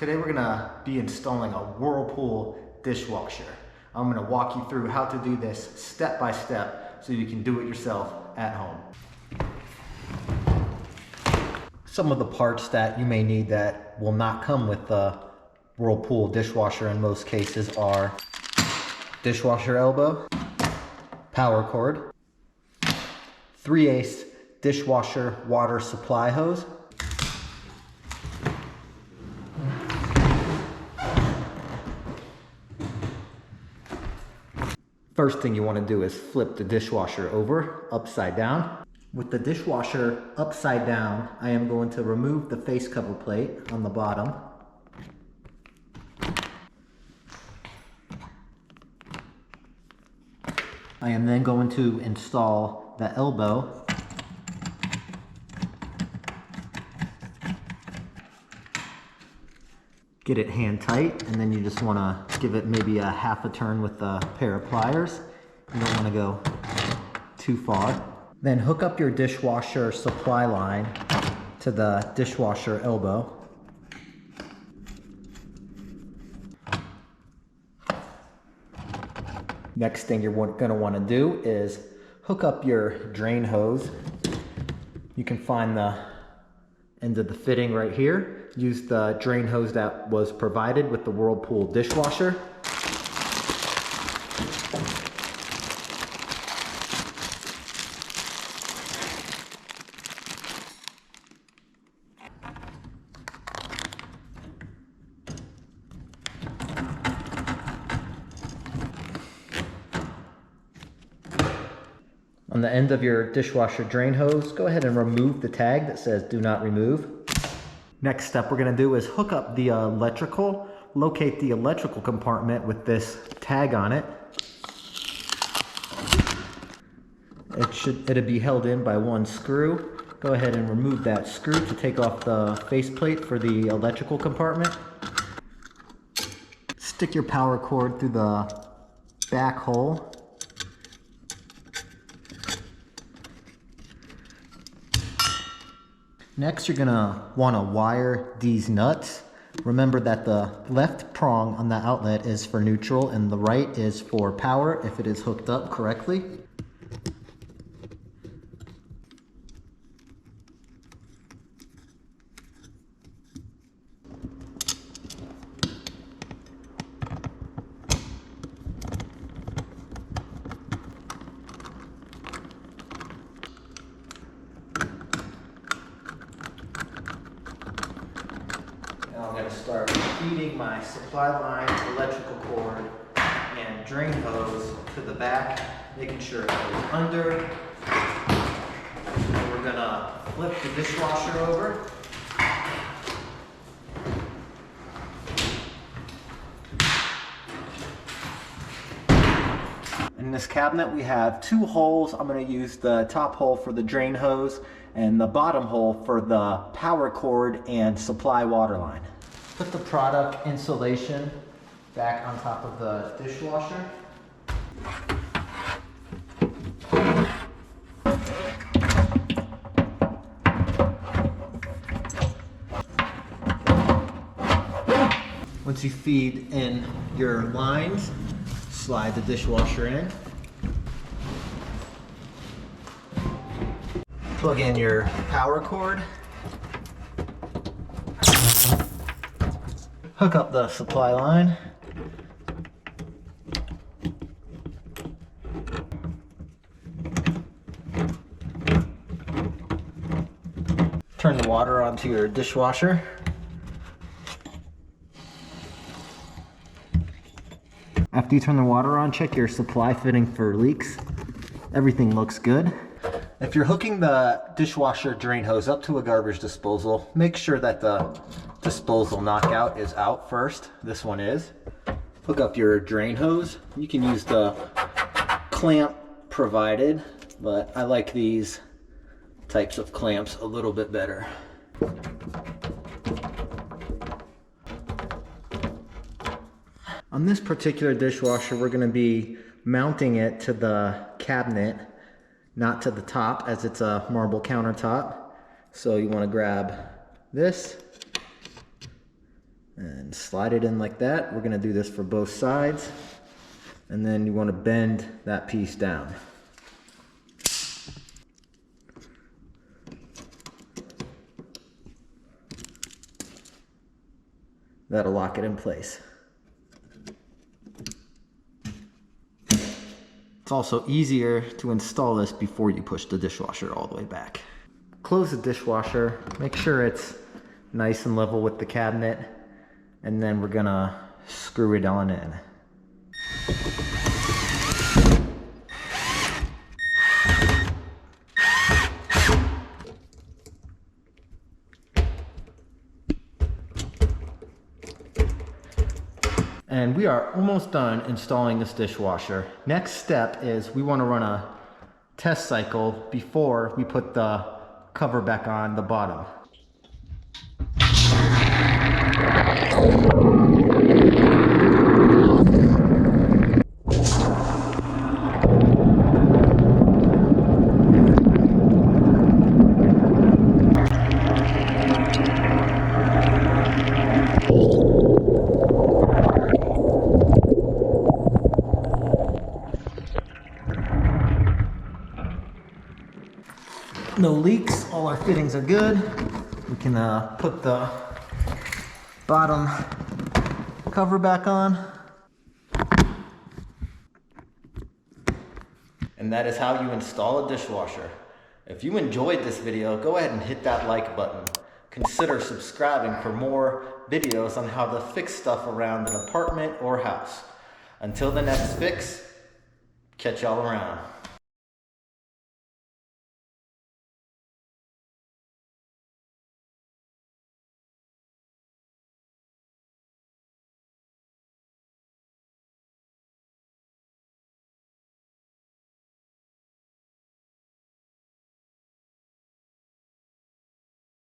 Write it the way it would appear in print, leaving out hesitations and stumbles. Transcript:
Today we're gonna be installing a Whirlpool dishwasher. I'm gonna walk you through how to do this step by step so you can do it yourself at home. Some of the parts that you may need that will not come with the Whirlpool dishwasher in most cases are dishwasher elbow, power cord, 3/8 dishwasher water supply hose, first thing you want to do is flip the dishwasher over upside down. With the dishwasher upside down, I am going to remove the face cover plate on the bottom. I am then going to install the elbow. Get it hand tight, and then you just want to give it maybe a half a turn with a pair of pliers. You don't want to go too far. Then hook up your dishwasher supply line to the dishwasher elbow. Next thing you're going to want to do is hook up your drain hose. You can find the end of the fitting right here. Use the drain hose that was provided with the Whirlpool dishwasher. On the end of your dishwasher drain hose, go ahead and remove the tag that says do not remove. Next step we're going to do is hook up the electrical. Locate the electrical compartment with this tag on it. It'll be held in by one screw. Go ahead and remove that screw to take off the faceplate for the electrical compartment. Stick your power cord through the back hole. Next, you're gonna want to wire these nuts. Remember that the left prong on the outlet is for neutral and the right is for power if it is hooked up correctly. I'm going to start feeding my supply line, electrical cord, and drain hose to the back, making sure it goes under. And we're going to flip the dishwasher over. In this cabinet we have two holes. I'm going to use the top hole for the drain hose and the bottom hole for the power cord and supply water line. Put the product insulation back on top of the dishwasher. Once you feed in your lines, slide the dishwasher in. Plug in your power cord. Hook up the supply line. Turn the water onto your dishwasher. After you turn the water on, check your supply fitting for leaks. Everything looks good. If you're hooking the dishwasher drain hose up to a garbage disposal, make sure that the disposal knockout is out first. This one is. Hook up your drain hose. You can use the clamp provided, but I like these types of clamps a little bit better. On this particular dishwasher, we're going to be mounting it to the cabinet, not to the top, as it's a marble countertop. So you want to grab this, And slide it in like that. We're gonna do this for both sides. And then you wanna bend that piece down. That'll lock it in place. It's also easier to install this before you push the dishwasher all the way back. Close the dishwasher, make sure it's nice and level with the cabinet, and then we're gonna screw it on in. And we are almost done installing this dishwasher. Next step is we want to run a test cycle before we put the cover back on the bottom. No leaks, all our fittings are good. We can put the bottom cover back on. And that is how you install a dishwasher. If you enjoyed this video, go ahead and hit that like button. Consider subscribing for more videos on how to fix stuff around an apartment or house. Until the next fix, catch y'all around.